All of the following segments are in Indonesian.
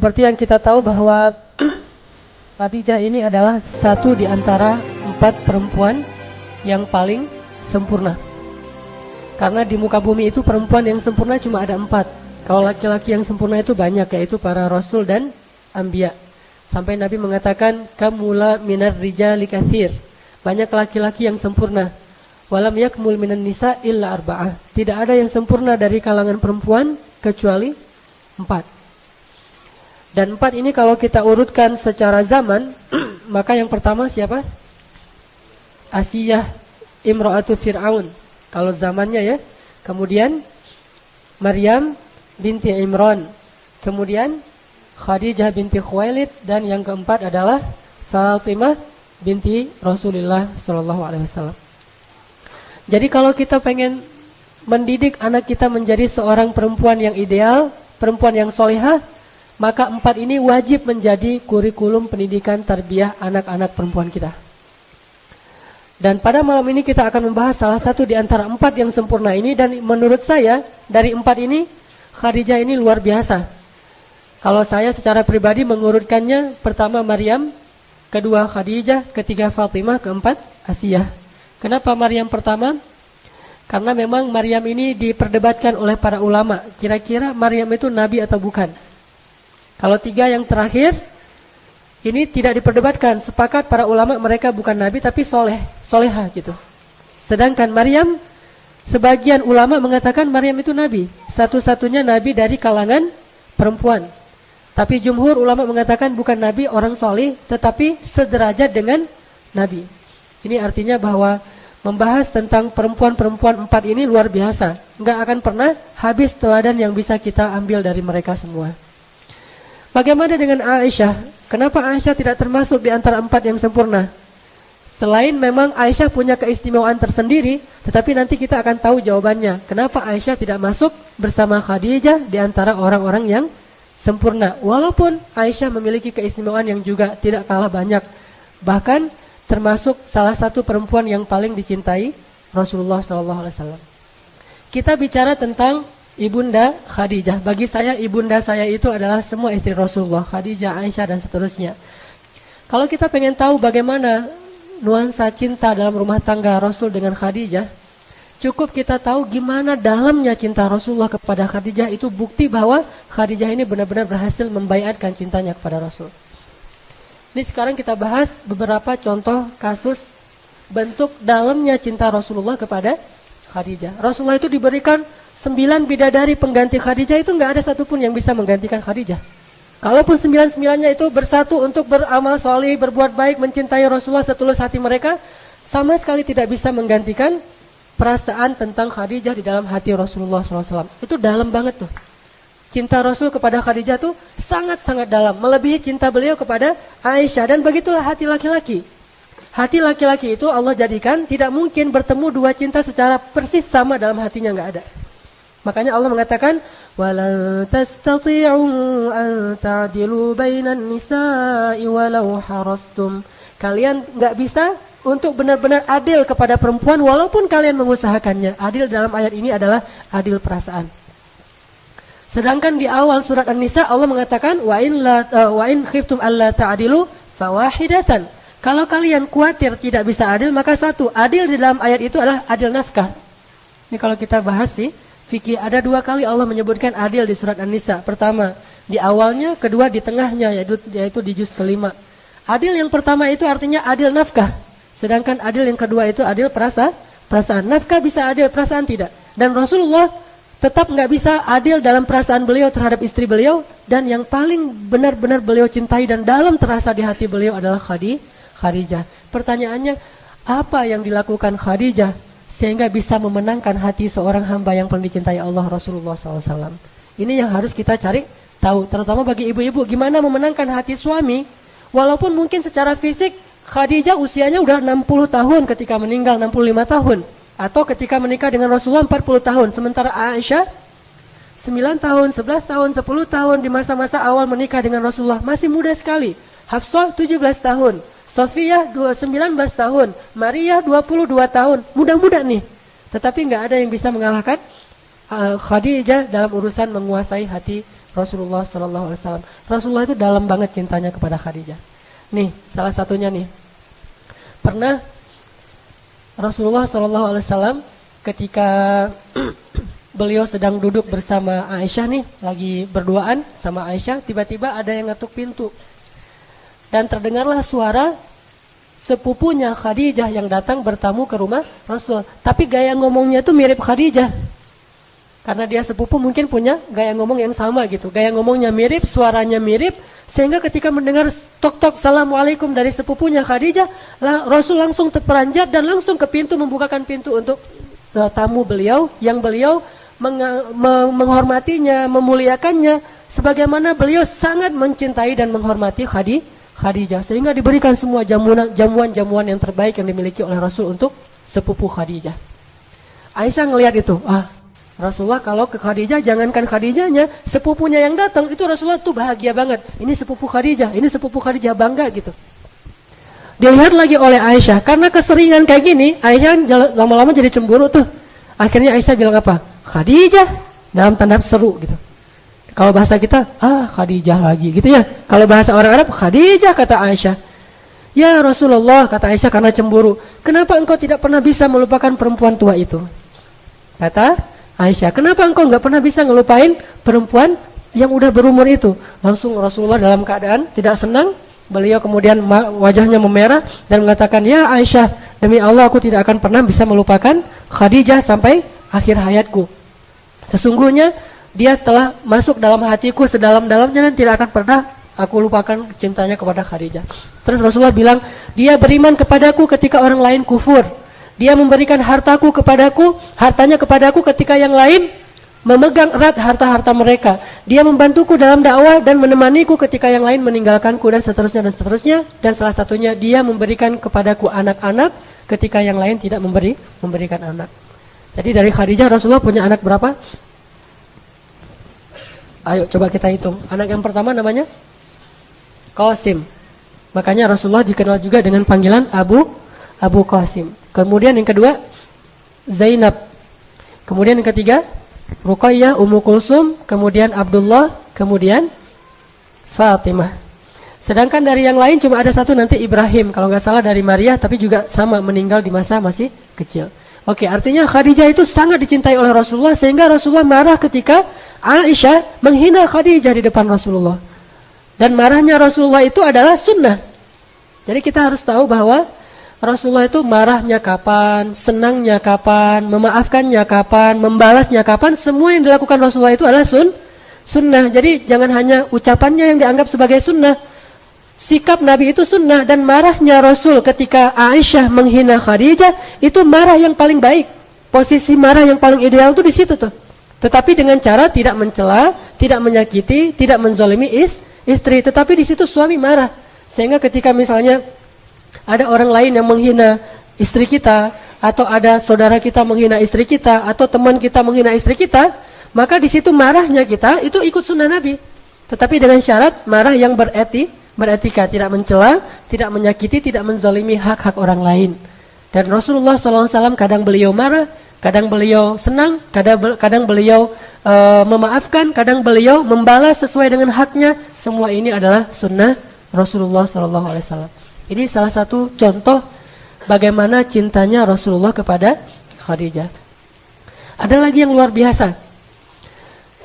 Seperti yang kita tahu bahwa Khadijah ini adalah satu di antara 4 perempuan yang paling sempurna. Karena di muka bumi itu perempuan yang sempurna cuma ada 4. Kalau laki-laki yang sempurna itu banyak, yaitu para rasul dan anbiya. Sampai Nabi mengatakan kamula minar rijali katsir. Banyak laki-laki yang sempurna. Walam yakmul minan nisa illa arba'ah. Tidak ada yang sempurna dari kalangan perempuan kecuali 4. Dan 4 ini kalau kita urutkan secara zaman, maka yang pertama siapa? Asiyah imra'atu Fir'aun. Kalau zamannya ya. Kemudian Maryam binti Imran. Kemudian Khadijah binti Khuwailid. Dan yang keempat adalah Fatimah binti Rasulullah SAW. Jadi kalau kita pengen mendidik anak kita menjadi seorang perempuan yang ideal, perempuan yang solehah, maka 4 ini wajib menjadi kurikulum pendidikan tarbiyah anak-anak perempuan kita. Dan pada malam ini kita akan membahas salah satu di antara 4 yang sempurna ini. Dan menurut saya dari 4 ini Khadijah ini luar biasa. Kalau saya secara pribadi mengurutkannya, pertama Maryam, kedua Khadijah, ketiga Fatimah, keempat Asiyah. Kenapa Maryam pertama? Karena memang Maryam ini diperdebatkan oleh para ulama. Kira-kira Maryam itu nabi atau bukan? Kalau 3 yang terakhir ini tidak diperdebatkan. Sepakat para ulama mereka bukan nabi tapi solehah gitu. Sedangkan Maryam, sebagian ulama mengatakan Maryam itu nabi, satu-satunya nabi dari kalangan perempuan. Tapi jumhur ulama mengatakan bukan nabi, orang soleh, tetapi sederajat dengan nabi. Ini artinya bahwa membahas tentang perempuan-perempuan 4 ini luar biasa. Enggak akan pernah habis teladan yang bisa kita ambil dari mereka semua. Bagaimana dengan Aisyah? Kenapa Aisyah tidak termasuk di antara 4 yang sempurna? Selain memang Aisyah punya keistimewaan tersendiri, tetapi nanti kita akan tahu jawabannya. Kenapa Aisyah tidak masuk bersama Khadijah di antara orang-orang yang sempurna? Walaupun Aisyah memiliki keistimewaan yang juga tidak kalah banyak. Bahkan termasuk salah satu perempuan yang paling dicintai Rasulullah SAW. Kita bicara tentang Ibunda Khadijah. Bagi saya ibunda saya itu adalah semua istri Rasulullah, Khadijah, Aisyah dan seterusnya. Kalau kita pengen tahu bagaimana nuansa cinta dalam rumah tangga Rasul dengan Khadijah, cukup kita tahu gimana dalamnya cinta Rasulullah kepada Khadijah. Itu bukti bahwa Khadijah ini benar-benar berhasil membaiatkan cintanya kepada Rasul. Ini sekarang kita bahas beberapa contoh kasus bentuk dalamnya cinta Rasulullah kepada Khadijah. Rasulullah itu diberikan 9 bidadari pengganti Khadijah, itu enggak ada satupun yang bisa menggantikan Khadijah. Kalaupun 9-9-nya itu bersatu untuk beramal soleh, berbuat baik, mencintai Rasulullah setulus hati mereka, sama sekali tidak bisa menggantikan perasaan tentang Khadijah di dalam hati Rasulullah SAW. Itu dalam banget tuh. Cinta Rasul kepada Khadijah tuh sangat-sangat dalam, melebihi cinta beliau kepada Aisyah. Dan begitulah hati laki-laki. Hati laki-laki itu Allah jadikan tidak mungkin bertemu 2 cinta secara persis sama dalam hatinya, enggak ada. Makanya Allah mengatakan walan tastati'u an ta'dilu bainan nisa'i walau harastum. Kalian enggak bisa untuk benar-benar adil kepada perempuan walaupun kalian mengusahakannya. Adil dalam ayat ini adalah adil perasaan. Sedangkan di awal surat An-Nisa Allah mengatakan wa in khiftum alla ta'dilu fawahidatan. Kalau kalian khawatir tidak bisa adil, maka satu, adil di dalam ayat itu adalah adil nafkah. Ini kalau kita bahas di fikih, ada 2 kali Allah menyebutkan adil di surat An-Nisa. Pertama di awalnya, kedua di tengahnya, yaitu di juz kelima. Adil yang pertama itu artinya adil nafkah. Sedangkan adil yang kedua itu adil perasaan. Nafkah bisa adil, perasaan tidak. Dan Rasulullah tetap nggak bisa adil dalam perasaan beliau terhadap istri beliau. Dan yang paling benar-benar beliau cintai dan dalam terasa di hati beliau adalah Khadijah. Pertanyaannya, apa yang dilakukan Khadijah sehingga bisa memenangkan hati seorang hamba yang paling dicintai Allah, Rasulullah SAW? Ini yang harus kita cari tahu, terutama bagi ibu-ibu, gimana memenangkan hati suami. Walaupun mungkin secara fisik Khadijah usianya udah 60 tahun ketika meninggal, 65 tahun. Atau ketika menikah dengan Rasulullah 40 tahun. Sementara Aisyah 9 tahun, 11 tahun, 10 tahun di masa-masa awal menikah dengan Rasulullah. Masih muda sekali. Hafsah 17 tahun. Sofiyah 19 tahun, Maria 22 tahun, muda-muda nih. Tetapi enggak ada yang bisa mengalahkan Khadijah dalam urusan menguasai hati Rasulullah Shallallahu Alaihi Wasallam. Rasulullah itu dalam banget cintanya kepada Khadijah. Nih, salah satunya nih. Pernah Rasulullah Shallallahu Alaihi Wasallam ketika beliau sedang duduk bersama Aisyah nih, lagi berduaan sama Aisyah, tiba-tiba ada yang ngetuk pintu. Dan terdengarlah suara sepupunya Khadijah yang datang bertamu ke rumah Rasul. Tapi gaya ngomongnya tuh mirip Khadijah. Karena dia sepupu mungkin punya gaya ngomong yang sama gitu. Gaya ngomongnya mirip, suaranya mirip. Sehingga ketika mendengar tok-tok Assalamualaikum dari sepupunya Khadijah, Rasul langsung terperanjat dan langsung ke pintu, membukakan pintu untuk tamu beliau. Yang beliau menghormatinya, memuliakannya. Sebagaimana beliau sangat mencintai dan menghormati Khadijah. Sehingga diberikan semua jamuan-jamuan yang terbaik yang dimiliki oleh Rasul untuk sepupu Khadijah. Aisyah ngelihat itu, Rasulullah kalau ke Khadijah, jangankan Khadijahnya, sepupunya yang datang, itu Rasulullah tuh bahagia banget. Ini sepupu Khadijah, bangga gitu. Dilihat lagi oleh Aisyah, karena keseringan kayak gini, Aisyah lama-lama jadi cemburu tuh. Akhirnya Aisyah bilang apa? Khadijah, dalam tanda seru gitu. Kalau bahasa kita, Khadijah lagi gitu ya. Kalau bahasa orang Arab, Khadijah kata Aisyah. Ya Rasulullah, kata Aisyah karena cemburu. Kenapa engkau tidak pernah bisa melupakan perempuan tua itu? Kata Aisyah, kenapa engkau nggak pernah bisa ngelupain perempuan yang udah berumur itu? Langsung Rasulullah dalam keadaan tidak senang. Beliau kemudian wajahnya memerah dan mengatakan, ya Aisyah, demi Allah aku tidak akan pernah bisa melupakan Khadijah sampai akhir hayatku. Sesungguhnya dia telah masuk dalam hatiku sedalam-dalamnya dan tidak akan pernah aku lupakan cintanya kepada Khadijah. Terus Rasulullah bilang, dia beriman kepadaku ketika orang lain kufur. Dia memberikan hartanya kepadaku ketika yang lain memegang erat harta-harta mereka. Dia membantuku dalam dakwah dan menemaniku ketika yang lain meninggalkanku dan seterusnya. Dan salah satunya dia memberikan kepadaku anak-anak ketika yang lain tidak memberikan anak. Jadi dari Khadijah Rasulullah punya anak berapa? Ayo coba kita hitung. Anak yang pertama namanya Qasim. Makanya Rasulullah dikenal juga dengan panggilan Abu Qasim. Kemudian yang kedua Zainab. Kemudian yang ketiga Ruqayyah, Ummu Kulsum, kemudian Abdullah, kemudian Fatimah. Sedangkan dari yang lain cuma ada satu nanti Ibrahim, kalau nggak salah dari Maria, tapi juga sama meninggal di masa masih kecil. Oke, artinya Khadijah itu sangat dicintai oleh Rasulullah sehingga Rasulullah marah ketika Aisyah menghina Khadijah di depan Rasulullah. Dan marahnya Rasulullah itu adalah sunnah. Jadi kita harus tahu bahwa Rasulullah itu marahnya kapan, senangnya kapan, memaafkannya kapan, membalasnya kapan, semua yang dilakukan Rasulullah itu adalah sunnah. Jadi jangan hanya ucapannya yang dianggap sebagai sunnah. Sikap Nabi itu sunnah, dan marahnya Rasul ketika Aisyah menghina Khadijah itu marah yang paling baik. Posisi marah yang paling ideal itu di situ tuh. Tetapi dengan cara tidak mencela, tidak menyakiti, tidak menzalimi istri, tetapi di situ suami marah. Sehingga ketika misalnya ada orang lain yang menghina istri kita, atau ada saudara kita menghina istri kita, atau teman kita menghina istri kita, maka di situ marahnya kita itu ikut sunnah Nabi. Tetapi dengan syarat marah yang beretika, tidak mencela, tidak menyakiti, tidak menzalimi hak-hak orang lain. Dan Rasulullah SAW kadang beliau marah, kadang beliau senang, kadang beliau memaafkan, kadang beliau membalas sesuai dengan haknya. Semua ini adalah sunnah Rasulullah SAW. Ini salah satu contoh bagaimana cintanya Rasulullah kepada Khadijah. Ada lagi yang luar biasa.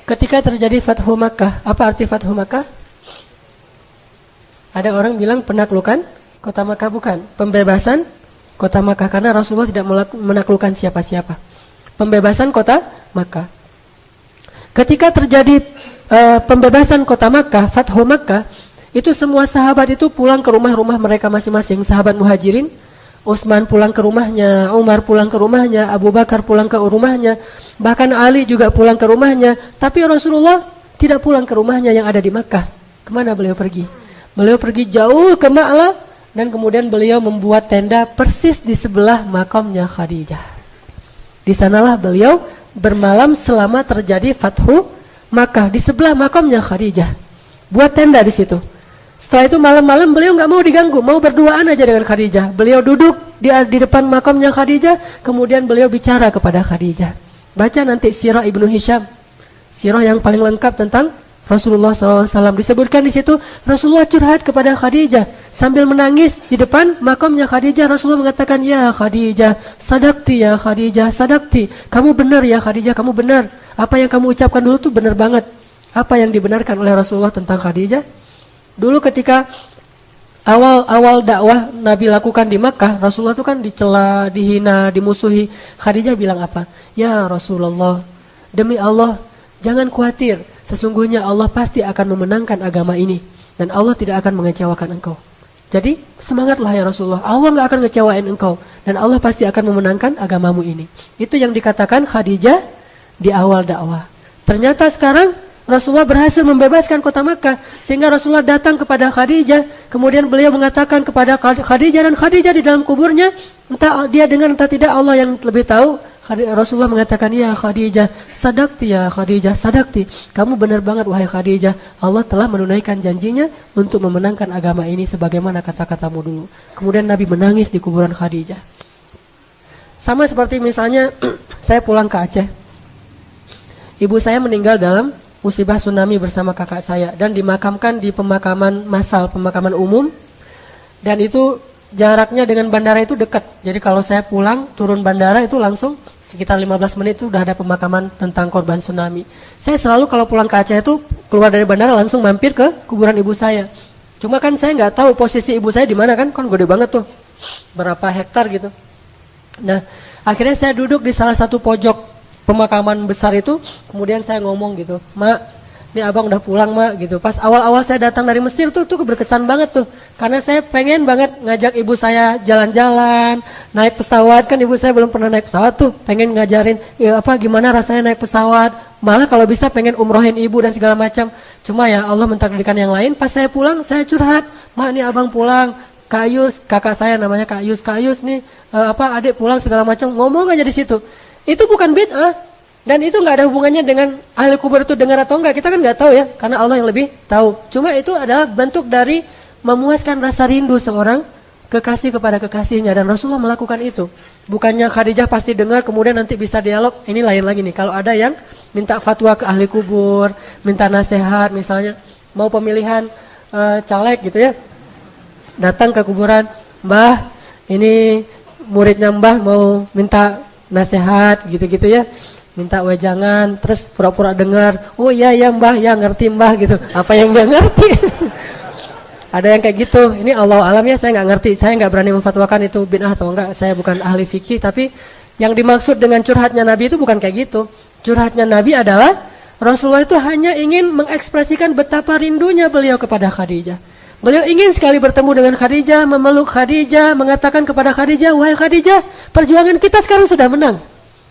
Ketika terjadi Fathu Makkah, apa arti Fathu Makkah? Ada orang bilang penaklukan kota Makkah, bukan. Pembebasan kota Makkah, karena Rasulullah tidak menaklukkan siapa-siapa. Pembebasan kota Makkah. Ketika terjadi pembebasan kota Makkah, Fathu Makkah, itu semua sahabat itu pulang ke rumah-rumah mereka masing-masing. Sahabat Muhajirin, Utsman pulang ke rumahnya, Umar pulang ke rumahnya, Abu Bakar pulang ke rumahnya, bahkan Ali juga pulang ke rumahnya. Tapi Rasulullah tidak pulang ke rumahnya yang ada di Makkah. Kemana beliau pergi? Beliau pergi jauh ke Ma'la, dan kemudian beliau membuat tenda persis di sebelah makamnya Khadijah. Di sanalah beliau bermalam selama terjadi Fathu Makkah, di sebelah makamnya Khadijah. Buat tenda di situ. Setelah itu malam-malam beliau nggak mau diganggu, mau berduaan aja dengan Khadijah. Beliau duduk di depan makamnya Khadijah, kemudian beliau bicara kepada Khadijah. Baca nanti Sirah Ibnu Hisham, sirah yang paling lengkap tentang Rasulullah SAW. Disebutkan di situ Rasulullah curhat kepada Khadijah sambil menangis di depan makamnya Khadijah. Rasulullah mengatakan, ya Khadijah, sadaqti ya Khadijah, sadaqti. Kamu benar ya Khadijah, kamu benar. Apa yang kamu ucapkan dulu tuh benar banget. Apa yang dibenarkan oleh Rasulullah tentang Khadijah? Dulu ketika awal dakwah Nabi lakukan di Makkah, Rasulullah itu kan dicela, dihina, dimusuhi. Khadijah bilang apa? Ya Rasulullah, demi Allah, jangan khawatir. Sesungguhnya Allah pasti akan memenangkan agama ini. Dan Allah tidak akan mengecewakan engkau. Jadi semangatlah ya Rasulullah. Allah gak akan ngecewain engkau. Dan Allah pasti akan memenangkan agamamu ini. Itu yang dikatakan Khadijah di awal dakwah. Ternyata sekarang Rasulullah berhasil membebaskan kota Makkah. Sehingga Rasulullah datang kepada Khadijah. Kemudian beliau mengatakan kepada Khadijah. Dan Khadijah di dalam kuburnya, entah dia dengar entah tidak, Allah yang lebih tahu. Rasulullah mengatakan, ya Khadijah, sadaqti ya Khadijah, sadaqti. Kamu benar banget wahai Khadijah. Allah telah menunaikan janjinya untuk memenangkan agama ini sebagaimana kata-katamu dulu. Kemudian Nabi menangis di kuburan Khadijah. Sama seperti misalnya saya pulang ke Aceh. Ibu saya meninggal dalam musibah tsunami bersama kakak saya dan dimakamkan di pemakaman massal, pemakaman umum. Dan itu jaraknya dengan bandara itu dekat. Jadi kalau saya pulang, turun bandara itu langsung sekitar 15 menit itu udah ada pemakaman tentang korban tsunami. Saya selalu kalau pulang ke Aceh itu keluar dari bandara langsung mampir ke kuburan ibu saya. Cuma kan saya nggak tahu posisi ibu saya di mana kan gede banget tuh. Berapa hektar gitu. Nah, akhirnya saya duduk di salah satu pojok pemakaman besar itu, kemudian saya ngomong gitu, "Mak, ini abang udah pulang mak," gitu. Pas awal-awal saya datang dari Mesir tuh berkesan banget tuh. Karena saya pengen banget ngajak ibu saya jalan-jalan, naik pesawat. Kan ibu saya belum pernah naik pesawat tuh. Pengen ngajarin gimana rasanya naik pesawat. Malah kalau bisa pengen umrohin ibu dan segala macam. Cuma ya Allah mentakdirkan yang lain. Pas saya pulang saya curhat, "Mak, ini abang pulang. Kak Yus," kakak saya namanya Kak Yus nih, adik pulang segala macam. Ngomong aja di situ. Itu bukan bid'ah. Dan itu nggak ada hubungannya dengan ahli kubur itu dengar atau enggak. Kita kan nggak tahu ya, karena Allah yang lebih tahu. Cuma itu adalah bentuk dari memuaskan rasa rindu seorang kekasih kepada kekasihnya. Dan Rasulullah melakukan itu. Bukannya Khadijah pasti dengar kemudian nanti bisa dialog. Ini lain lagi nih. Kalau ada yang minta fatwa ke ahli kubur, minta nasihat misalnya, mau pemilihan caleg gitu ya, datang ke kuburan, "Mbah, ini muridnya Mbah mau minta nasihat," gitu-gitu ya. Minta wejangan, terus pura-pura dengar. "Oh iya ya Mbah, ya ngerti Mbah," gitu. Apa yang dia ngerti? Ada yang kayak gitu. Ini Allah alam ya, saya nggak ngerti. Saya nggak berani memfatwakan itu bid'ah atau enggak. Saya bukan ahli fikih, tapi yang dimaksud dengan curhatnya Nabi itu bukan kayak gitu. Curhatnya Nabi adalah Rasulullah itu hanya ingin mengekspresikan betapa rindunya beliau kepada Khadijah. Beliau ingin sekali bertemu dengan Khadijah, memeluk Khadijah, mengatakan kepada Khadijah, "Wahai Khadijah, perjuangan kita sekarang sudah menang."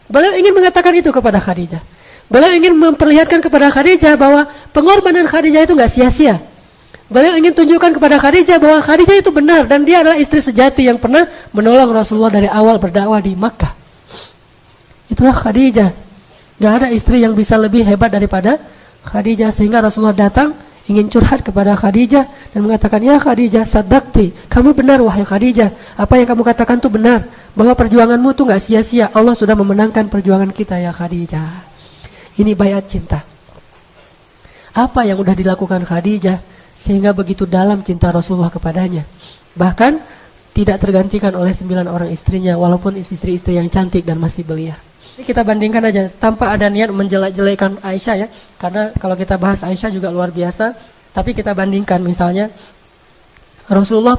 Beliau ingin mengatakan itu kepada Khadijah. Beliau ingin memperlihatkan kepada Khadijah bahwa pengorbanan Khadijah itu enggak sia-sia. Beliau ingin tunjukkan kepada Khadijah bahwa Khadijah itu benar dan dia adalah istri sejati yang pernah menolong Rasulullah dari awal berdakwah di Makkah. Itulah Khadijah. Gak ada istri yang bisa lebih hebat daripada Khadijah, sehingga Rasulullah datang ingin curhat kepada Khadijah dan mengatakan, "Ya Khadijah, sadaqti. Kamu benar wahai Khadijah. Apa yang kamu katakan itu benar. Bahwa perjuanganmu itu gak sia-sia. Allah sudah memenangkan perjuangan kita ya Khadijah." Ini bayat cinta. Apa yang sudah dilakukan Khadijah sehingga begitu dalam cinta Rasulullah kepadanya. Bahkan tidak tergantikan oleh 9 orang istrinya, walaupun istri-istri yang cantik dan masih belia. Ini kita bandingkan aja tanpa ada niat menjelek-jelekan Aisyah ya. Karena kalau kita bahas Aisyah juga luar biasa. Tapi kita bandingkan misalnya Rasulullah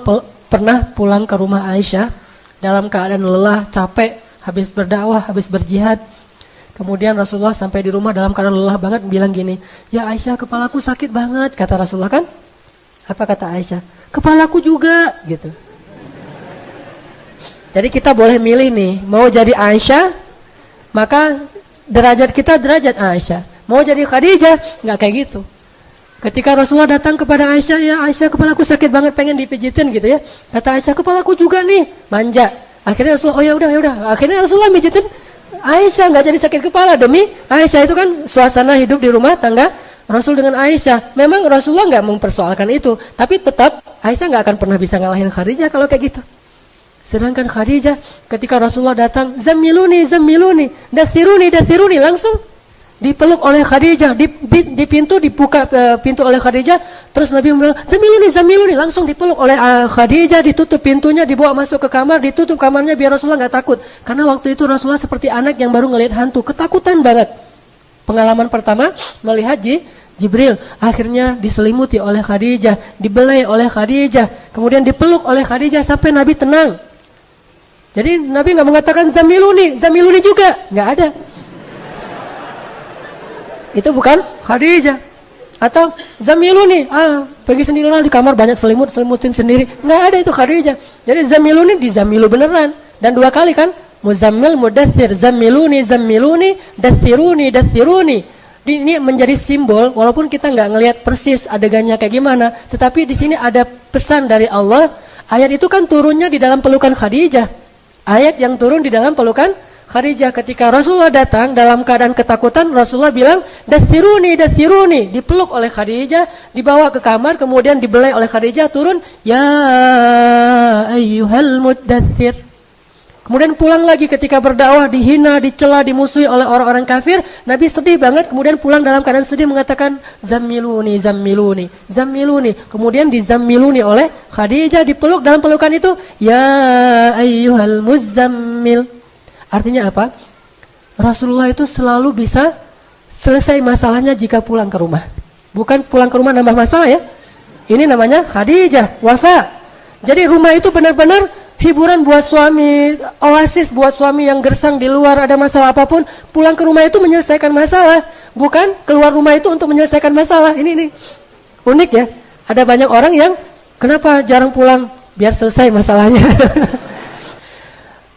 pernah pulang ke rumah Aisyah dalam keadaan lelah, capek, habis berdakwah, habis berjihad. Kemudian Rasulullah sampai di rumah dalam keadaan lelah banget bilang gini, "Ya Aisyah, kepalaku sakit banget," kata Rasulullah kan? Apa kata Aisyah? "Kepalaku juga," gitu. Jadi kita boleh milih nih, mau jadi Aisyah, maka derajat kita derajat Aisyah. Mau jadi Khadijah, nggak kayak gitu. Ketika Rasulullah datang kepada Aisyah, "Ya Aisyah, kepalaku sakit banget, pengen dipijitin," gitu ya. Kata Aisyah, "Kepalaku juga nih," manja. Akhirnya Rasulullah, "Oh ya udah. Akhirnya Rasulullah mijitin Aisyah, nggak jadi sakit kepala demi Aisyah. Itu kan suasana hidup di rumah tangga Rasul dengan Aisyah. Memang Rasulullah nggak mempersoalkan itu, tapi tetap Aisyah nggak akan pernah bisa ngalahin Khadijah kalau kayak gitu. Sedangkan Khadijah ketika Rasulullah datang, "Zammiluni, dathiruni," langsung dipeluk oleh Khadijah, di pintu dibuka pintu oleh Khadijah, terus Nabi bilang, "Zamiluni," langsung dipeluk oleh Khadijah, ditutup pintunya, dibawa masuk ke kamar, ditutup kamarnya biar Rasulullah nggak takut. Karena waktu itu Rasulullah seperti anak yang baru ngelihat hantu, ketakutan banget. Pengalaman pertama melihat Jibril, akhirnya diselimuti oleh Khadijah, dibelai oleh Khadijah, kemudian dipeluk oleh Khadijah sampai Nabi tenang. Jadi Nabi nggak mengatakan zamiluni juga, nggak ada. Itu bukan Khadijah. Atau zamiluni, pergi sendirilah di kamar banyak selimutin sendiri. Nggak ada itu Khadijah. Jadi zamiluni dizamilu beneran. Dan 2 kali kan, muzammil, mudaththir, zamiluni, dathiruni. Ini menjadi simbol, walaupun kita nggak ngelihat persis adegannya kayak gimana, tetapi di sini ada pesan dari Allah. Ayat itu kan turunnya di dalam pelukan Khadijah. Ayat yang turun di dalam pelukan Khadijah. Ketika Rasulullah datang dalam keadaan ketakutan, Rasulullah bilang, dathiruni, dipeluk oleh Khadijah, dibawa ke kamar, kemudian dibelai oleh Khadijah, turun, ya ayyuhal muddaththir. Kemudian pulang lagi ketika berdakwah, dihina, dicela, dimusuhi oleh orang-orang kafir, Nabi sedih banget, kemudian pulang dalam keadaan sedih mengatakan, zammiluni. Kemudian dizammiluni oleh Khadijah, dipeluk dalam pelukan itu, ya ayyuhal muzammil. Artinya apa? Rasulullah itu selalu bisa selesai masalahnya jika pulang ke rumah. Bukan pulang ke rumah nambah masalah ya. Ini namanya Khadijah, wafa. Jadi rumah itu benar-benar hiburan buat suami, oasis buat suami yang gersang di luar, ada masalah apapun. Pulang ke rumah itu menyelesaikan masalah. Bukan keluar rumah itu untuk menyelesaikan masalah. Ini unik ya. Ada banyak orang yang kenapa jarang pulang? Biar selesai masalahnya.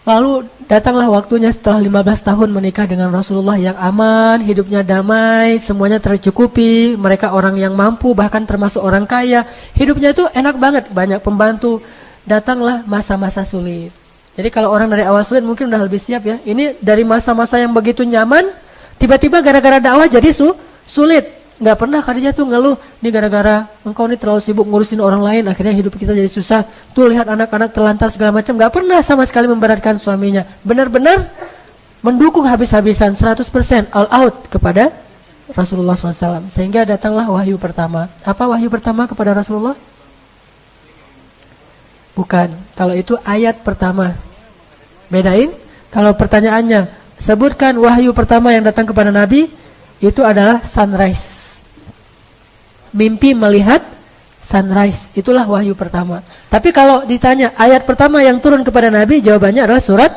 Lalu datanglah waktunya setelah 15 tahun menikah dengan Rasulullah yang aman, hidupnya damai, semuanya tercukupi, mereka orang yang mampu, bahkan termasuk orang kaya. Hidupnya itu enak banget, banyak pembantu. Datanglah masa-masa sulit. Jadi kalau orang dari awal sulit mungkin udah lebih siap ya. Ini dari masa-masa yang begitu nyaman, tiba-tiba gara-gara dakwah jadi sulit. Nggak pernah Khadijah tuh ngeluh, ini gara-gara engkau ini terlalu sibuk ngurusin orang lain, akhirnya hidup kita jadi susah. Tuh lihat anak-anak terlantar segala macam. Nggak pernah sama sekali memberatkan suaminya. Benar-benar mendukung habis-habisan 100% all out kepada Rasulullah SAW. Sehingga datanglah wahyu pertama. Apa wahyu pertama kepada Rasulullah? Bukan. Kalau itu ayat pertama. Bedain. Kalau pertanyaannya, sebutkan wahyu pertama yang datang kepada Nabi, itu adalah sunrise. Mimpi melihat sunrise, itulah wahyu pertama. Tapi kalau ditanya ayat pertama yang turun kepada Nabi, jawabannya adalah surat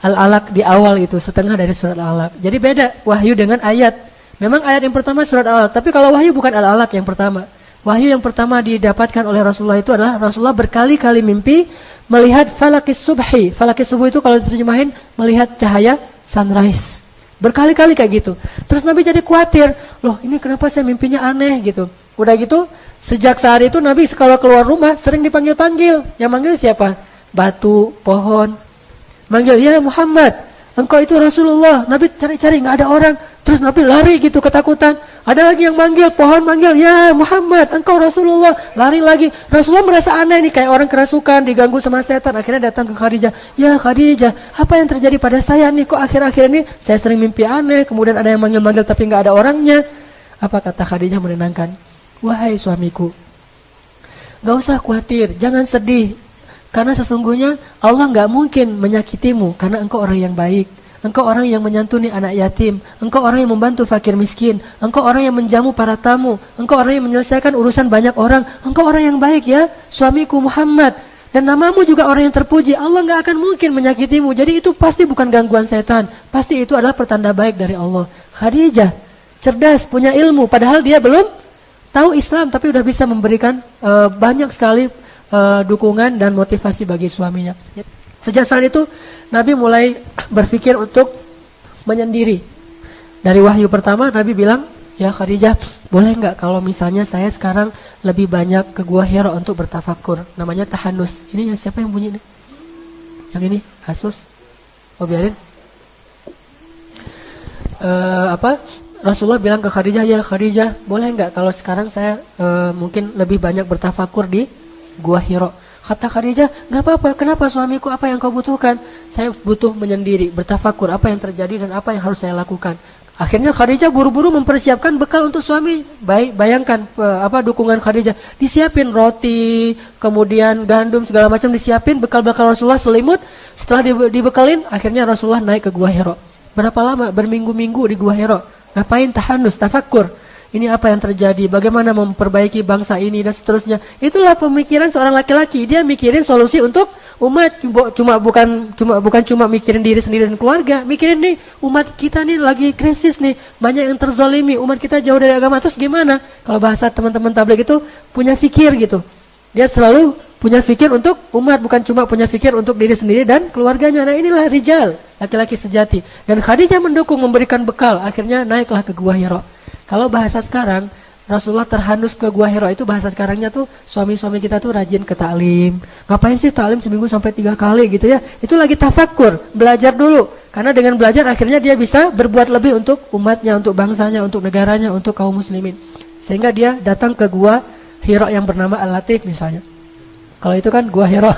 Al-Alaq di awal itu, setengah dari surat Al-Alaq. Jadi beda wahyu dengan ayat. Memang ayat yang pertama surat Al-Alaq, tapi kalau wahyu bukan Al-Alaq yang pertama. Wahyu yang pertama didapatkan oleh Rasulullah itu adalah Rasulullah berkali-kali mimpi melihat falakis subhi. Falakis subuh itu kalau diterjemahin melihat cahaya sunrise. Berkali-kali kayak gitu. Terus Nabi jadi khawatir, loh ini kenapa saya mimpinya aneh gitu. Udah gitu, sejak saat itu Nabi kalau keluar rumah sering dipanggil-panggil. Yang manggil siapa? Batu, pohon. Manggil, ya Muhammad, engkau itu Rasulullah. Nabi cari-cari nggak ada orang. Terus Nabi lari gitu ketakutan. Ada lagi yang manggil, pohon manggil, ya Muhammad, engkau Rasulullah. Lari lagi. Rasulullah merasa aneh nih, kayak orang kerasukan, diganggu sama setan. Akhirnya datang ke Khadijah. Ya Khadijah, apa yang terjadi pada saya nih? Kok akhir-akhir ini saya sering mimpi aneh, kemudian ada yang manggil-manggil tapi nggak ada orangnya. Apa kata Khadijah menenangkan? Wahai suamiku, gak usah khawatir, jangan sedih. Karena sesungguhnya Allah nggak mungkin menyakitimu, karena engkau orang yang baik. Engkau orang yang menyantuni anak yatim. Engkau orang yang membantu fakir miskin. Engkau orang yang menjamu para tamu. Engkau orang yang menyelesaikan urusan banyak orang. Engkau orang yang baik ya, suamiku Muhammad. Dan namamu juga orang yang terpuji. Allah gak akan mungkin menyakitimu. Jadi itu pasti bukan gangguan setan. Pasti itu adalah pertanda baik dari Allah. Khadijah, cerdas, punya ilmu. Padahal dia belum tahu Islam, tapi udah bisa memberikan banyak sekali dukungan dan motivasi bagi suaminya. Sejak saat itu Nabi mulai berpikir untuk menyendiri. Dari wahyu pertama Nabi bilang, ya Khadijah, boleh nggak kalau misalnya saya sekarang lebih banyak ke Gua Hira untuk bertafakur. Namanya tahanus. Ini siapa yang bunyi nih? Yang ini Asus. Oh biarin. Rasulullah bilang ke Khadijah, ya Khadijah, boleh nggak kalau sekarang saya mungkin lebih banyak bertafakur di Gua Hira. Kata Khadijah, nggak apa-apa. Kenapa suamiku? Apa yang kau butuhkan? Saya butuh menyendiri, bertafakur apa yang terjadi dan apa yang harus saya lakukan. Akhirnya Khadijah buru-buru mempersiapkan bekal untuk suami. Bayangkan dukungan Khadijah. Disiapin roti, kemudian gandum segala macam disiapin, bekal-bekal Rasulullah selimut. Setelah dibekalin, akhirnya Rasulullah naik ke Gua Hira. Berapa lama? Berminggu-minggu di Gua Hira. Ngapain? Tahanus, tafakkur. Ini apa yang terjadi? Bagaimana memperbaiki bangsa ini dan seterusnya. Itulah pemikiran seorang laki-laki. Dia mikirin solusi untuk umat, bukan cuma mikirin diri sendiri dan keluarga, mikirin nih umat kita nih lagi krisis nih, banyak yang terzalimi, umat kita jauh dari agama, terus gimana? Kalau bahasa teman-teman tabligh itu punya fikir gitu. Dia selalu punya fikir untuk umat, bukan cuma punya fikir untuk diri sendiri dan keluarganya. Nah, inilah rijal, laki-laki sejati. Dan Khadijah mendukung, memberikan bekal, akhirnya naiklah ke Gua Hira. Kalau bahasa sekarang, Rasulullah terhanus ke Gua Hira itu bahasa sekarangnya tuh suami-suami kita tuh rajin ke taklim. Ngapain sih taklim seminggu sampai 3 kali gitu ya? Itu lagi tafakkur, belajar dulu. Karena dengan belajar akhirnya dia bisa berbuat lebih untuk umatnya, untuk bangsanya, untuk negaranya, untuk kaum muslimin. Sehingga dia datang ke Gua Hira yang bernama Al-Latif misalnya. Kalau itu kan Gua Hira.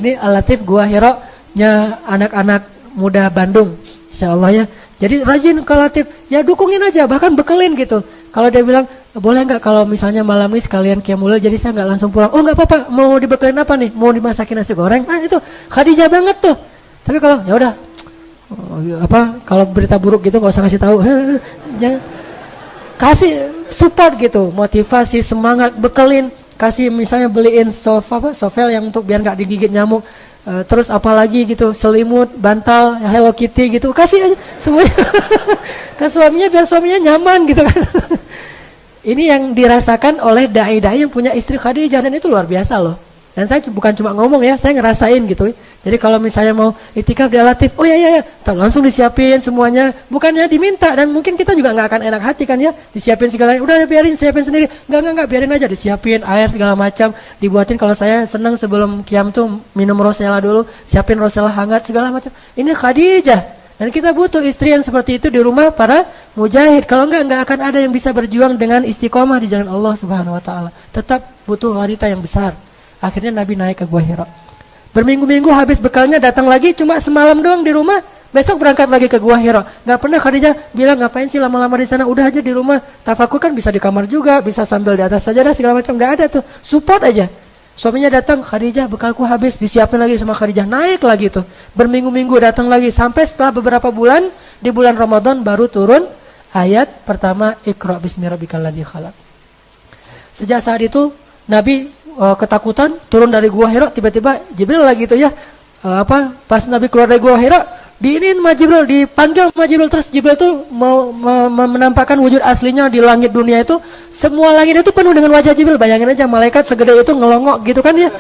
Ini Al-Latif Gua Hira-nya anak-anak muda Bandung. Insyaallah ya. Jadi rajin ke Latif, ya dukungin aja, bahkan bekelin gitu. Kalau dia bilang, boleh nggak kalau misalnya malam ini sekalian qiyamul lail, jadi saya nggak langsung pulang. Oh nggak apa-apa, mau dibekelin apa nih? Mau dimasakin nasi goreng? Nah itu Khadijah banget tuh. Tapi kalau ya udah, kalau berita buruk gitu nggak usah kasih tahu. Jangan kasih support gitu, motivasi, semangat, bekelin. Kasih misalnya beliin sovel yang untuk biar nggak digigit nyamuk. Terus apalagi gitu, selimut, bantal, Hello Kitty gitu, kasih aja semuanya ke suaminya biar suaminya nyaman gitu kan. Ini yang dirasakan oleh dai-dai yang punya istri Khadijah, dan itu luar biasa loh. Dan saya bukan cuma ngomong ya, saya ngerasain gitu. Jadi kalau misalnya mau itikaf di Al-Latif, oh ya, langsung disiapin semuanya, bukannya diminta, dan mungkin kita juga nggak akan enak hati kan ya, disiapin segala, udah biarin siapin sendiri, nggak biarin aja, disiapin air segala macam, dibuatin. Kalau saya senang sebelum qiyam tuh minum rosella dulu, siapin rosella hangat segala macam. Ini Khadijah, dan kita butuh istri yang seperti itu di rumah para mujahid. Kalau nggak akan ada yang bisa berjuang dengan istiqomah di jalan Allah Subhanahu Wa Taala. Tetap butuh wanita yang besar. Akhirnya Nabi naik ke Gua Hira. Berminggu-minggu habis bekalnya datang lagi, cuma semalam doang di rumah, besok berangkat lagi ke Gua Hira. Gak pernah Khadijah bilang ngapain sih lama-lama di sana, udah aja di rumah. Tafakur kan bisa di kamar juga, bisa sambil di atas sajadah segala macam, gak ada tuh. Support aja. Suaminya datang, Khadijah bekalku habis, disiapin lagi sama Khadijah, naik lagi tuh. Berminggu-minggu datang lagi, sampai setelah beberapa bulan, di bulan Ramadan baru turun ayat pertama, Iqra bismi rabbikal ladzi khalaq. Sejak saat itu Nabi ketakutan, turun dari Gua Hira, tiba-tiba Jibril lagi itu ya, pas Nabi keluar dari Gua Hira, diinin sama Jibril, dipanggil sama Jibril, terus Jibril itu mau menampakkan wujud aslinya di langit dunia itu, semua langit itu penuh dengan wajah Jibril. Bayangin aja malaikat segede itu ngelongok gitu kan ya,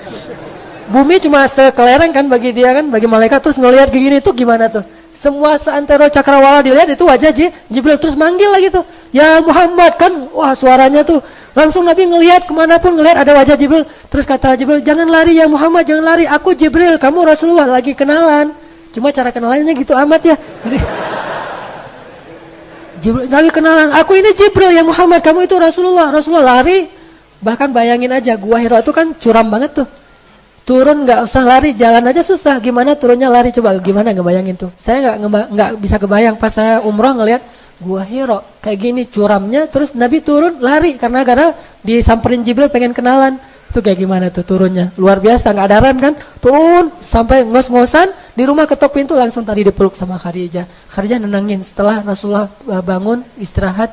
bumi cuma sekelereng kan bagi dia kan, bagi malaikat, terus ngelihat gini tuh gimana tuh, semua seantero cakrawala dilihat itu wajah Jibril, terus manggil lagi tuh, ya Muhammad kan, wah suaranya tuh langsung Nabi ngelihat kemanapun, ngelihat ada wajah Jibril. Terus kata Jibril, jangan lari ya Muhammad, jangan lari, aku Jibril, kamu Rasulullah, lagi kenalan. Cuma cara kenalannya gitu amat ya. Jadi, Jibril lagi kenalan, aku ini Jibril ya Muhammad, kamu itu Rasulullah lari. Bahkan bayangin aja, Gua Hira itu kan curam banget tuh. Turun nggak usah lari, jalan aja susah. Gimana turunnya lari, coba gimana ngebayangin tuh. Saya nggak bisa kebayang pas saya umroh ngelihat Gua Hira kayak gini curamnya, terus Nabi turun lari karena disamperin Jibril pengen kenalan. Itu kayak gimana tuh turunnya, luar biasa, nggak ada rem kan, turun sampai ngos-ngosan di rumah, ketok pintu langsung tadi dipeluk sama Khadijah. Khadijah nenangin. Setelah Rasulullah bangun istirahat,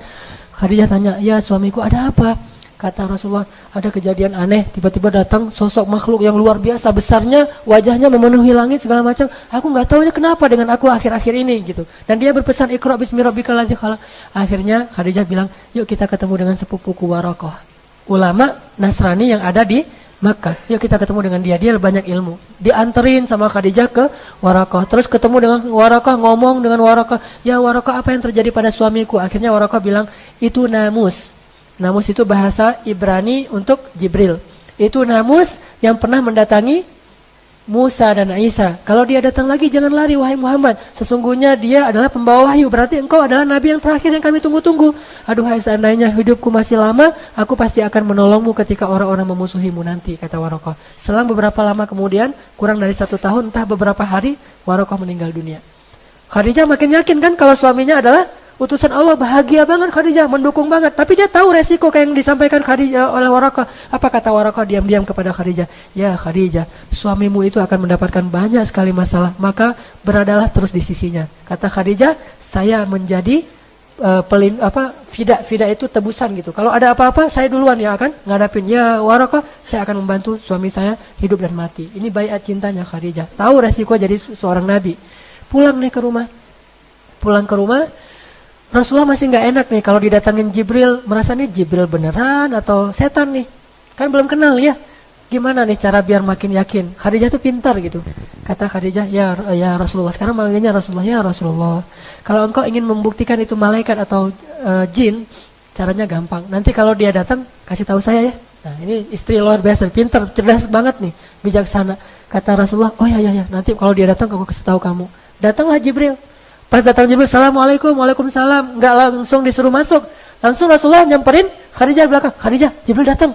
Khadijah tanya, ya suamiku ada apa? Kata Rasulullah, ada kejadian aneh, tiba-tiba datang sosok makhluk yang luar biasa besarnya, wajahnya memenuhi langit segala macam. Aku nggak tahu ini kenapa dengan aku akhir-akhir ini gitu. Dan dia berpesan Iqra bismi rabbikal ladzi khalaq. Akhirnya Khadijah bilang, yuk kita ketemu dengan sepupuku Waraqah, ulama Nasrani yang ada di Makkah. Yuk kita ketemu dengan dia banyak ilmu. Dianterin sama Khadijah ke Waraqah. Terus ketemu dengan Waraqah, ngomong dengan Waraqah, ya Waraqah apa yang terjadi pada suamiku? Akhirnya Waraqah bilang, itu namus. Namus itu bahasa Ibrani untuk Jibril. Itu namus yang pernah mendatangi Musa dan Isa. Kalau dia datang lagi, jangan lari wahai Muhammad. Sesungguhnya dia adalah pembawa wahyu. Berarti engkau adalah nabi yang terakhir yang kami tunggu-tunggu. Aduhai seandainya hidupku masih lama, aku pasti akan menolongmu ketika orang-orang memusuhimu nanti, kata Waraqah. Selang beberapa lama kemudian, kurang dari 1 tahun, entah beberapa hari, Waraqah meninggal dunia. Khadijah makin yakin kan kalau suaminya adalah utusan Allah, bahagia banget Khadijah, mendukung banget. Tapi dia tahu resiko kayak yang disampaikan Khadijah oleh Waraqah. Apa kata Waraqah diam-diam kepada Khadijah? Ya Khadijah, suamimu itu akan mendapatkan banyak sekali masalah, maka beradalah terus di sisinya. Kata Khadijah, saya menjadi fida itu tebusan gitu. Kalau ada apa-apa, saya duluan yang akan ngadapin. Ya Waraqah, saya akan membantu suami saya hidup dan mati. Ini baiat cintanya Khadijah. Tahu resiko jadi seorang nabi. Pulang nih ke rumah. Pulang ke rumah, Rasulullah masih nggak enak nih kalau didatangin Jibril, merasa nih Jibril beneran atau setan nih, kan belum kenal ya. Gimana nih cara biar makin yakin? Khadijah tuh pintar gitu. Kata Khadijah, ya Rasulullah, sekarang manggilnya Rasulullah, ya Rasulullah. Kalau engkau ingin membuktikan itu malaikat atau jin, caranya gampang. Nanti kalau dia datang, kasih tahu saya ya. Nah ini istri luar biasa, pintar, cerdas banget nih, bijaksana. Kata Rasulullah, oh ya, nanti kalau dia datang aku kasih tahu kamu. Datanglah Jibril. Pas datang Jibril, Assalamualaikum, Waalaikumsalam. Enggak langsung disuruh masuk. Langsung Rasulullah nyamperin Khadijah di belakang. Khadijah, Jibril datang.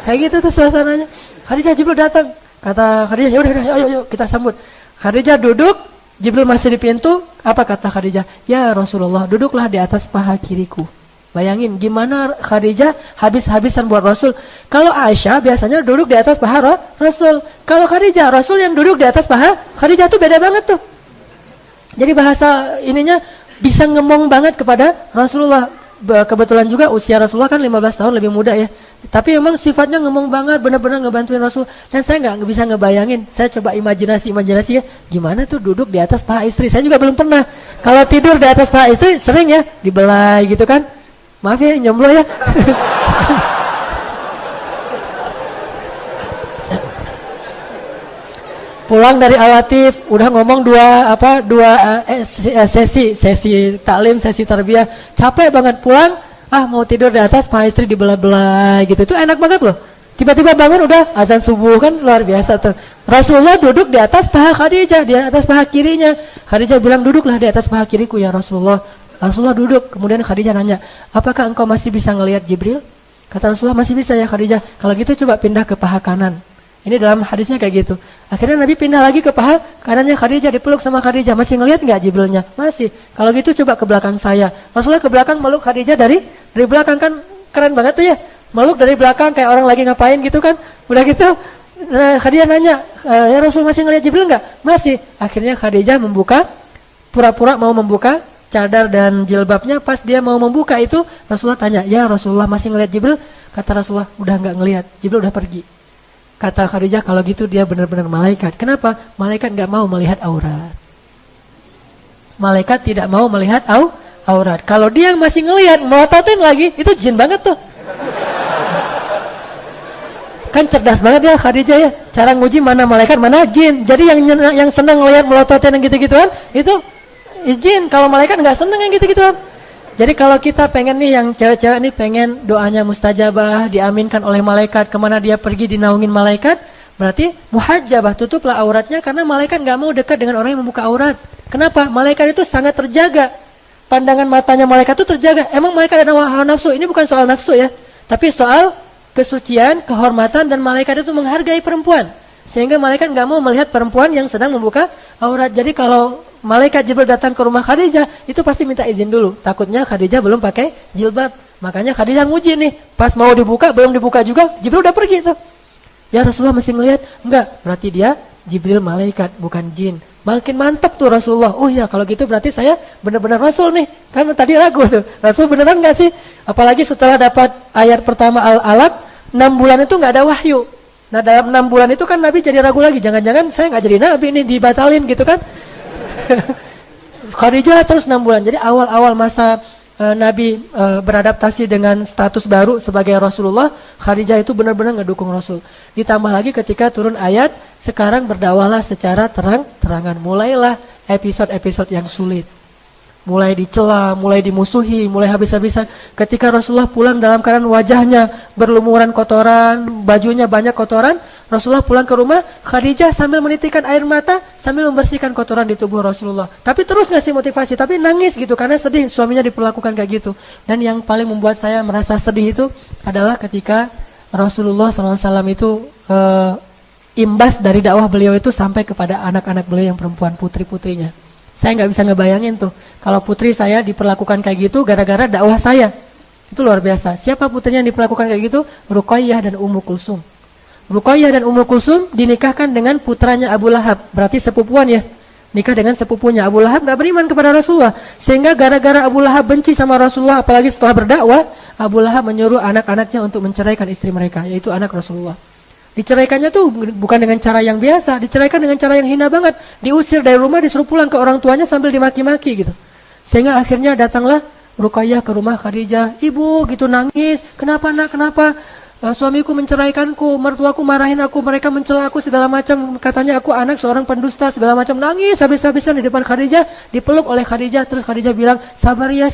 Kayak gitu tuh suasananya. Khadijah, Jibril datang. Kata Khadijah, yaudah, ayo kita sambut. Khadijah duduk, Jibril masih di pintu. Apa kata Khadijah? Ya Rasulullah, duduklah di atas paha kiriku. Bayangin gimana Khadijah habis-habisan buat Rasul. Kalau Aisyah biasanya duduk di atas paha Rasul. Kalau Khadijah, Rasul yang duduk di atas paha Khadijah tuh beda banget tuh. Jadi bahasa ininya bisa ngemong banget kepada Rasulullah. Kebetulan juga usia Rasulullah kan 15 tahun lebih muda ya. Tapi memang sifatnya ngemong banget, benar-benar ngebantuin Rasul. Dan saya nggak bisa ngebayangin. Saya coba imajinasi ya. Gimana tuh duduk di atas paha istri. Saya juga belum pernah. Kalau tidur di atas paha istri sering ya dibelai gitu kan. Maaf ya jomblo ya. Pulang dari Al-Latif, udah ngomong dua sesi taklim, sesi tarbiyah, capek banget pulang, mau tidur di atas, paha istri dibelah-belah gitu, itu enak banget loh. Tiba-tiba bangun udah azan subuh kan luar biasa tuh. Rasulullah duduk di atas paha Khadijah, di atas paha kirinya. Khadijah bilang duduklah di atas paha kiriku ya Rasulullah. Rasulullah duduk, kemudian Khadijah nanya, apakah engkau masih bisa ngelihat Jibril? Kata Rasulullah masih bisa ya Khadijah. Kalau gitu coba pindah ke paha kanan. Ini dalam hadisnya kayak gitu. Akhirnya Nabi pindah lagi ke paha kanannya Khadijah, dipeluk sama Khadijah. Masih ngelihat nggak Jibrilnya? Masih. Kalau gitu coba ke belakang saya. Rasulullah ke belakang meluk Khadijah dari belakang, kan keren banget tuh ya. Meluk dari belakang kayak orang lagi ngapain gitu kan. Udah gitu Khadijah nanya, ya Rasul masih ngelihat Jibril nggak? Masih. Akhirnya Khadijah pura-pura mau membuka cadar dan jilbabnya. Pas dia mau membuka itu Rasulullah tanya, ya Rasulullah masih ngelihat Jibril? Kata Rasulullah, udah nggak ngelihat, Jibril udah pergi. Kata Khadijah, kalau gitu dia benar-benar malaikat. Kenapa? Malaikat nggak mau melihat aurat. Malaikat tidak mau melihat aurat. Kalau dia masih ngelihat, melototin lagi, itu jin banget tuh. Kan cerdas banget ya Khadijah ya. Cara nguji mana malaikat, mana jin. Jadi yang senang ngelihat melototin yang gitu-gituan, itu jin. Kalau malaikat nggak senang yang gitu-gituan. Jadi kalau kita pengen nih, yang cewek-cewek nih pengen doanya mustajabah, diaminkan oleh malaikat, kemana dia pergi dinaungin malaikat, berarti muhajjabah, tutuplah auratnya, karena malaikat gak mau dekat dengan orang yang membuka aurat. Kenapa? Malaikat itu sangat terjaga. Pandangan matanya malaikat itu terjaga. Emang malaikat ada hawa nafsu? Ini bukan soal nafsu ya, tapi soal kesucian, kehormatan, dan malaikat itu menghargai perempuan. Sehingga malaikat gak mau melihat perempuan yang sedang membuka aurat. Jadi kalau malaikat Jibril datang ke rumah Khadijah, itu pasti minta izin dulu. Takutnya Khadijah belum pakai jilbab. Makanya Khadijah nguji nih. Pas mau dibuka, belum dibuka juga, Jibril udah pergi tuh. Ya Rasulullah masih melihat? Enggak, berarti dia Jibril malaikat, bukan jin. Makin mantap tuh Rasulullah. Oh ya, kalau gitu berarti saya benar-benar Rasul nih. Kan tadi ragu tuh. Rasul beneran enggak sih? Apalagi setelah dapat ayat pertama Al-Alaq, 6 bulan itu enggak ada wahyu. Nah dalam 6 bulan itu kan Nabi jadi ragu lagi. Jangan-jangan saya enggak jadi Nabi nih, dibatalin gitu kan. Khadijah terus 6 bulan. Jadi awal-awal masa Nabi beradaptasi dengan status baru sebagai Rasulullah, Khadijah itu benar-benar ngedukung Rasul. Ditambah lagi ketika turun ayat, sekarang berdakwahlah secara terang-terangan. Mulailah episode-episode yang sulit. Mulai dicela, mulai dimusuhi, mulai habis-habisan. Ketika Rasulullah pulang dalam keadaan wajahnya berlumuran kotoran, bajunya banyak kotoran, Rasulullah pulang ke rumah, Khadijah sambil menitikkan air mata, sambil membersihkan kotoran di tubuh Rasulullah. Tapi terus ngasih motivasi, tapi nangis gitu, karena sedih suaminya diperlakukan kayak gitu. Dan yang paling membuat saya merasa sedih itu adalah ketika Rasulullah SAW itu imbas dari dakwah beliau itu sampai kepada anak-anak beliau yang perempuan, putri-putrinya. Saya nggak bisa ngebayangin tuh kalau putri saya diperlakukan kayak gitu gara-gara dakwah saya. Itu luar biasa. Siapa putrinya yang diperlakukan kayak gitu? Ruqayyah dan Ummu Kulsum. Ruqayyah dan Ummu Kulsum dinikahkan dengan putranya Abu Lahab. Berarti sepupuan ya. Nikah dengan sepupunya. Abu Lahab nggak beriman kepada Rasulullah. Sehingga gara-gara Abu Lahab benci sama Rasulullah, apalagi setelah berdakwah, Abu Lahab menyuruh anak-anaknya untuk menceraikan istri mereka, yaitu anak Rasulullah. Diceraikannya tuh bukan dengan cara yang biasa, diceraikan dengan cara yang hina banget. Diusir dari rumah, disuruh pulang ke orang tuanya sambil dimaki-maki gitu. Sehingga akhirnya datanglah Ruqayyah ke rumah Khadijah. Ibu gitu nangis, kenapa nak, kenapa? Suamiku menceraikanku, mertuaku marahin aku, mereka mencela aku segala macam. Katanya aku anak seorang pendusta segala macam. Nangis habis-habisan di depan Khadijah, dipeluk oleh Khadijah. Terus Khadijah bilang, sabar ya,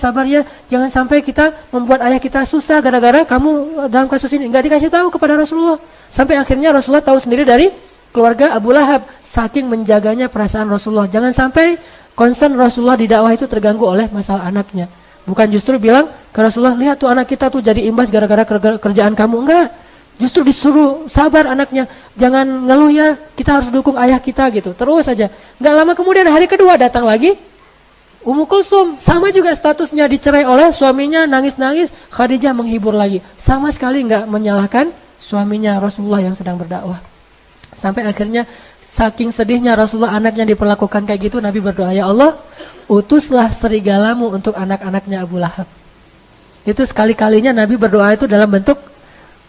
jangan sampai kita membuat ayah kita susah gara-gara kamu dalam kasus ini. Enggak dikasih tahu kepada Rasulullah. Sampai akhirnya Rasulullah tahu sendiri dari keluarga Abu Lahab, saking menjaganya perasaan Rasulullah. Jangan sampai concern Rasulullah di dakwah itu terganggu oleh masalah anaknya. Bukan justru bilang ke Rasulullah, lihat tuh anak kita tuh jadi imbas gara-gara kerjaan kamu. Enggak, justru disuruh sabar anaknya, jangan ngeluh ya, kita harus dukung ayah kita gitu. Terus aja. Enggak lama kemudian hari kedua datang lagi Ummu Kulsum, sama juga statusnya, dicerai oleh suaminya, nangis-nangis. Khadijah menghibur lagi, sama sekali enggak menyalahkan suaminya Rasulullah yang sedang berdakwah. Sampai akhirnya saking sedihnya Rasulullah anaknya diperlakukan kayak gitu, Nabi berdoa, ya Allah, utuslah serigalamu untuk anak-anaknya Abu Lahab. Itu sekali-kalinya Nabi berdoa itu dalam bentuk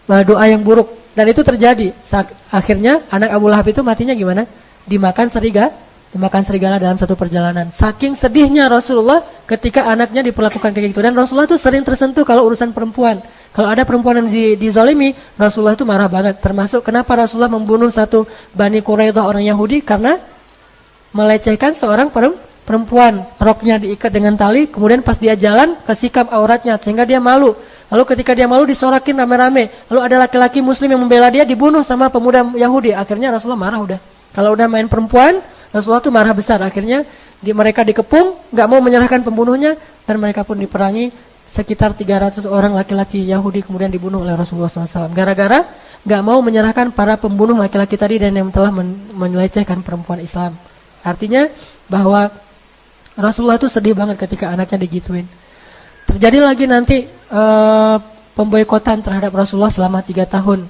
doa yang buruk. Dan itu terjadi. Akhirnya anak Abu Lahab itu matinya gimana? Dimakan serigala dalam satu perjalanan. Saking sedihnya Rasulullah ketika anaknya diperlakukan kayak gitu. Dan Rasulullah itu sering tersentuh kalau urusan perempuan. Kalau ada perempuan yang dizalimi, Rasulullah itu marah banget. Termasuk kenapa Rasulullah membunuh satu Bani Quraidah orang Yahudi, karena melecehkan seorang perempuan. Roknya diikat dengan tali, kemudian pas dia jalan kesikap auratnya sehingga dia malu. Lalu ketika dia malu disorakin rame-rame. Lalu ada laki-laki muslim yang membela dia, dibunuh sama pemuda Yahudi. Akhirnya Rasulullah marah udah. Kalau udah main perempuan, Rasulullah itu marah besar. Akhirnya mereka dikepung, nggak mau menyerahkan pembunuhnya, dan mereka pun diperangi. Sekitar 300 orang laki-laki Yahudi kemudian dibunuh oleh Rasulullah SAW. Gara-gara gak mau menyerahkan para pembunuh laki-laki tadi dan yang telah melecehkan perempuan Islam. Artinya bahwa Rasulullah itu sedih banget ketika anaknya digituin. Terjadi lagi nanti pemboikotan terhadap Rasulullah selama 3 tahun.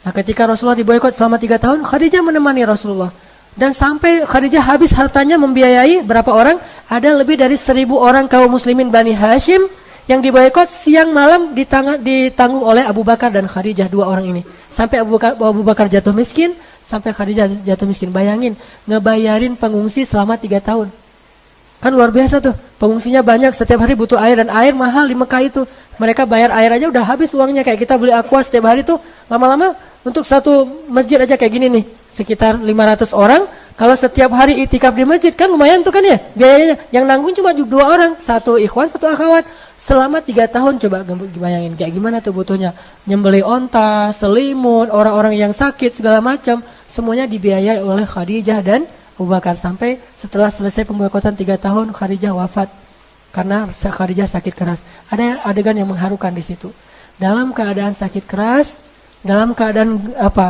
Nah, ketika Rasulullah diboikot selama 3 tahun, Khadijah menemani Rasulullah. Dan sampai Khadijah habis hartanya membiayai berapa orang? Ada lebih dari 1.000 orang kaum muslimin Bani Hashim yang diboikot, siang malam ditanggung oleh Abu Bakar dan Khadijah, 2 orang ini. Sampai Abu Bakar jatuh miskin, sampai Khadijah jatuh miskin. Bayangin, ngebayarin pengungsi selama 3 tahun. Kan luar biasa tuh, pengungsinya banyak, setiap hari butuh air, dan air mahal di Mekah itu. Mereka bayar air aja udah habis uangnya, kayak kita beli aqua setiap hari tuh, lama-lama untuk satu masjid aja kayak gini nih, sekitar 500 orang. Kalau setiap hari itikaf di masjid kan lumayan tuh kan ya biayanya. Yang nanggung cuma 2 orang, 1 ikhwan, 1 akhwat. Selama 3 tahun coba bayangin kayak gimana tuh butuhnya. Nyembeli onta, selimut, orang-orang yang sakit segala macam, semuanya dibiayai oleh Khadijah dan Abu Bakar. Sampai setelah selesai pemboikotan 3 tahun, Khadijah wafat karena Khadijah sakit keras. Ada adegan yang mengharukan di situ. Dalam keadaan sakit keras, dalam keadaan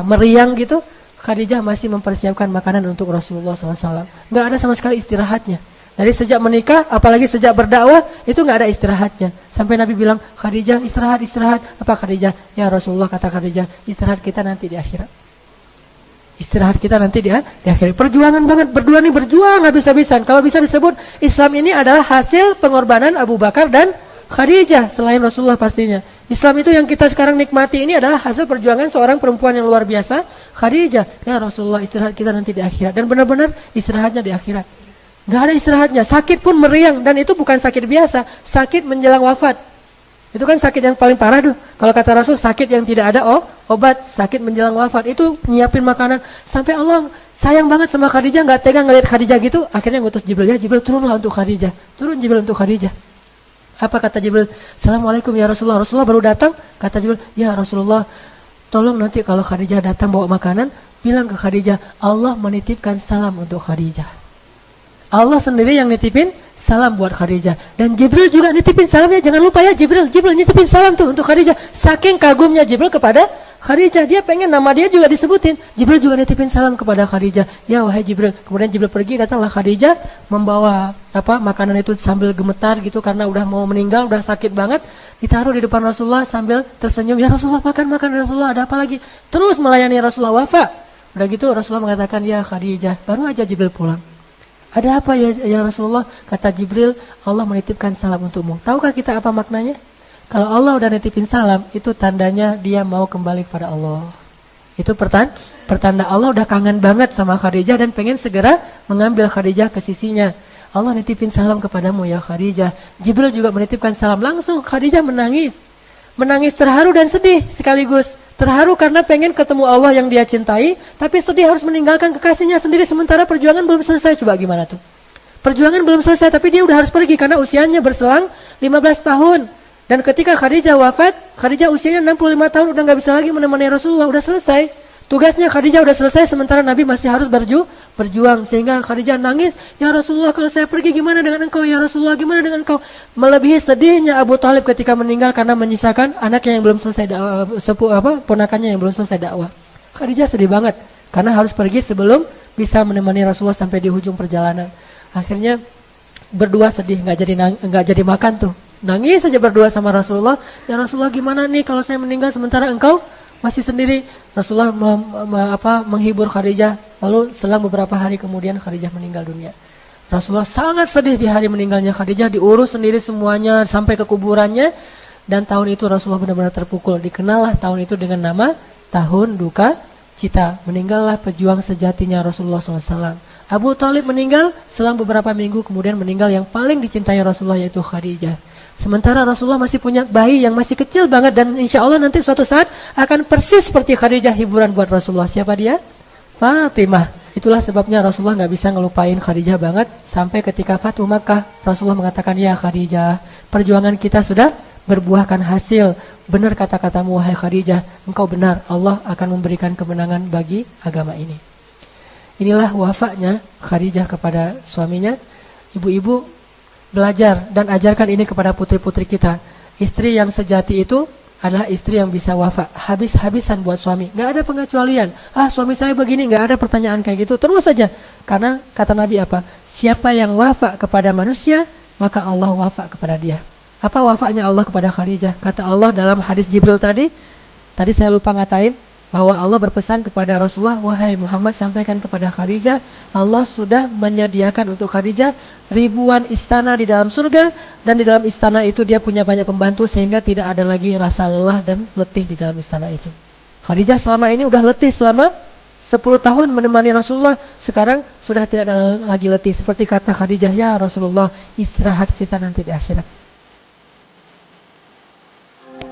meriang gitu, Khadijah masih mempersiapkan makanan untuk Rasulullah SAW. Nggak ada sama sekali istirahatnya. Dari sejak menikah, apalagi sejak berdakwah, itu nggak ada istirahatnya. Sampai Nabi bilang, Khadijah istirahat. Apa Khadijah? Ya Rasulullah, kata Khadijah, istirahat kita nanti di akhirat. Istirahat kita nanti di akhirat. Perjuangan banget, berdua nih berjuang habis-habisan. Kalau bisa disebut, Islam ini adalah hasil pengorbanan Abu Bakar dan Khadijah, selain Rasulullah pastinya. Islam itu yang kita sekarang nikmati ini adalah hasil perjuangan seorang perempuan yang luar biasa, Khadijah. Ya Rasulullah, istirahat kita nanti di akhirat. Dan benar-benar istirahatnya di akhirat. Gak ada istirahatnya, sakit pun meriang. Dan itu bukan sakit biasa, sakit menjelang wafat. Itu kan sakit yang paling parah tuh. Kalau kata Rasul, sakit yang tidak ada obat, sakit menjelang wafat. Itu nyiapin makanan. Sampai Allah sayang banget sama Khadijah, gak tega ngeliat Khadijah gitu. Akhirnya ngutus Jibril, ya Jibril turunlah untuk Khadijah. Turun Jibril untuk Khadijah. Apa kata Jibril? Assalamualaikum ya Rasulullah. Rasulullah baru datang. Kata Jibril, ya Rasulullah, tolong nanti kalau Khadijah datang bawa makanan, bilang ke Khadijah, Allah menitipkan salam untuk Khadijah. Allah sendiri yang nitipin salam buat Khadijah. Dan Jibril juga nitipin salamnya. Jangan lupa ya, Jibril nitipin salam tuh untuk Khadijah. Saking kagumnya Jibril kepada Khadijah, dia pengen nama dia juga disebutin. Jibril juga nitipin salam kepada Khadijah. Ya wahai Jibril. Kemudian Jibril pergi, datanglah Khadijah membawa makanan itu sambil gemetar gitu karena udah mau meninggal, udah sakit banget. Ditaruh di depan Rasulullah sambil tersenyum. Ya Rasulullah, makan Rasulullah, ada apa lagi? Terus melayani Rasulullah wafat. Udah gitu Rasulullah mengatakan, ya Khadijah, baru aja Jibril pulang. Ada apa ya Rasulullah? Kata Jibril, Allah menitipkan salam untukmu. Tahukah kita apa maknanya? Kalau Allah udah nitipin salam, itu tandanya dia mau kembali kepada Allah. Itu pertanda Allah udah kangen banget sama Khadijah dan pengen segera mengambil Khadijah ke sisinya. Allah nitipin salam kepadamu ya Khadijah. Jibril juga menitipkan salam langsung. Khadijah menangis. Menangis terharu dan sedih sekaligus. Terharu karena pengen ketemu Allah yang dia cintai, tapi sedih harus meninggalkan kekasihnya sendiri sementara perjuangan belum selesai. Coba gimana tuh? Perjuangan belum selesai tapi dia udah harus pergi karena usianya berselang 15 tahun. Dan ketika Khadijah wafat, Khadijah usianya 65 tahun udah gak bisa lagi menemani Rasulullah, udah selesai. Tugasnya Khadijah udah selesai sementara Nabi masih harus berjuang. Sehingga Khadijah nangis, ya Rasulullah kalau saya pergi gimana dengan engkau? Ya Rasulullah gimana dengan engkau? Melebihi sedihnya Abu Thalib ketika meninggal karena menyisakan anaknya yang belum selesai ponakannya yang belum selesai dakwah. Khadijah sedih banget karena harus pergi sebelum bisa menemani Rasulullah sampai di ujung perjalanan. Akhirnya berdua sedih, nggak jadi makan tuh. Nangis saja berdua sama Rasulullah. Ya Rasulullah gimana nih kalau saya meninggal sementara engkau masih sendiri? Rasulullah menghibur Khadijah. Lalu selang beberapa hari kemudian Khadijah meninggal dunia. Rasulullah sangat sedih di hari meninggalnya Khadijah. Diurus sendiri semuanya sampai ke kuburannya. Dan tahun itu Rasulullah benar-benar terpukul. Dikenallah tahun itu dengan nama Tahun Duka Cita. Meninggallah pejuang sejatinya Rasulullah SAW. Abu Thalib meninggal selang beberapa minggu kemudian meninggal yang paling dicintai Rasulullah yaitu Khadijah. Sementara Rasulullah masih punya bayi yang masih kecil banget dan insya Allah nanti suatu saat akan persis seperti Khadijah hiburan buat Rasulullah. Siapa dia? Fatimah. Itulah sebabnya Rasulullah nggak bisa ngelupain Khadijah banget sampai ketika Fatu Makkah Rasulullah mengatakan, ya Khadijah, perjuangan kita sudah berbuahkan hasil. Benar kata-katamu wahai Khadijah, engkau benar, Allah akan memberikan kemenangan bagi agama ini. Inilah wafatnya Khadijah kepada suaminya. Ibu-ibu belajar dan ajarkan ini kepada putri-putri kita. Istri yang sejati itu adalah istri yang bisa wafat habis-habisan buat suami. Gak ada pengecualian. Suami saya begini, gak ada pertanyaan kayak gitu. Terus saja. Karena kata Nabi apa? Siapa yang wafat kepada manusia, maka Allah wafat kepada dia. Apa wafatnya Allah kepada Khadijah? Kata Allah dalam hadis Jibril tadi saya lupa ngatain, bahwa Allah berpesan kepada Rasulullah, wahai Muhammad sampaikan kepada Khadijah, Allah sudah menyediakan untuk Khadijah ribuan istana di dalam surga, dan di dalam istana itu dia punya banyak pembantu sehingga tidak ada lagi rasa lelah dan letih di dalam istana itu. Khadijah selama ini udah letih selama 10 tahun menemani Rasulullah, sekarang sudah tidak ada lagi letih. Seperti kata Khadijah, ya Rasulullah, istirahat kita nanti di akhirat.